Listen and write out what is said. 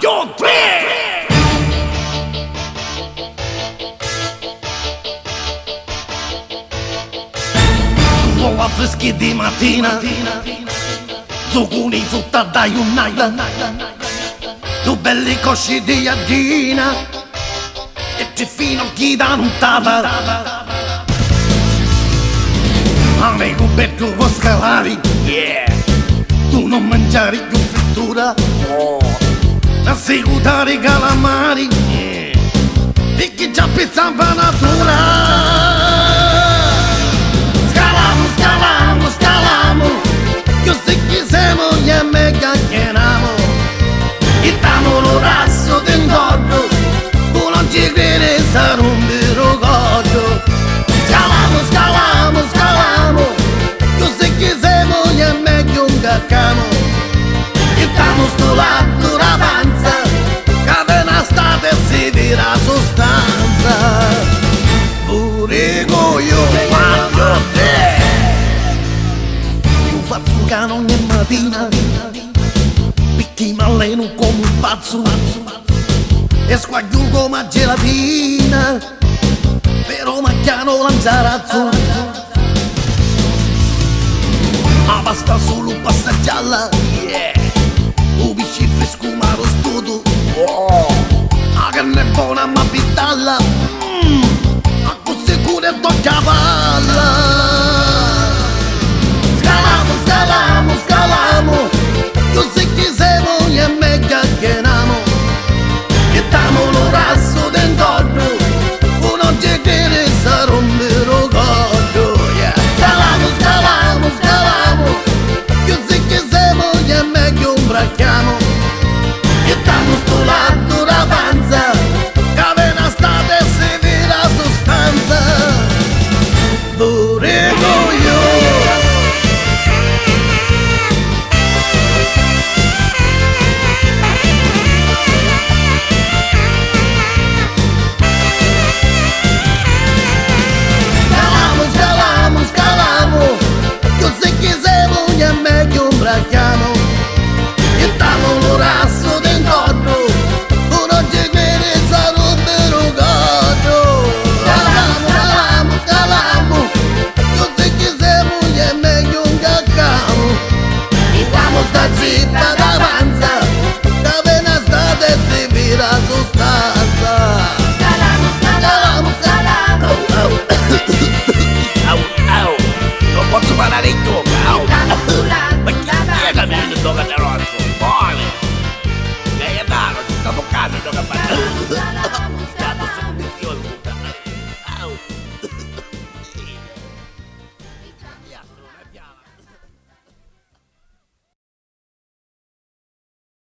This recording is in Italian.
2, 3. Uova freschi di mattina, zucchini frutta da un'aida, due belli cosci di addina e ci fino chi da non tava. Amico per tu vuoi scalare, yeah. Tu non mangiare più frittura, oh. Assicurare i calamari, yeah. E chi già pizza natura. Scalamo, io se chi siamo gli è mega chieniamo. E stiamo lo rasso d'intorno, tu non ci credi sarà un vero godo. Scalamo, io se chi siamo gli è meglio un caccamo. E stiamo sto lato la panza, che è una state e si vira sostanza. Pure io mangio te. Faccio un cane ogni mattina, picchi mi alleno come un pazzo e squaglio come a gelatina, però macchiano l'anzarazzo. Ma basta solo pasta gialla, yeah. Un pesce fresco ma lo studo, oh. La carne è buona ma pitalla, a così cura e tocca palla. Scalamo, io se chi siamo gli è mega chieniamo. E stiamo lo rasso d'intorno, uno ci crede sarà un vero godo, yeah. Scalamo, io se chi siamo gli è meglio un bracchiamo. E stiamo sto lato la panza, che appena state e si vira sostanza. Pure io. E stiamo lo rasso d'intorno, uno ci crede sarà un vero godo. Scalamo, io se chi siamo gli è meglio un caccamo. E stiamo sta zitta davanza, che appena state e si vira sostanza. Scalamo, au, non posso parlare in bocca, au. Tocca da rozzo, buone! Lei è vero, ci sta toccando, gioca a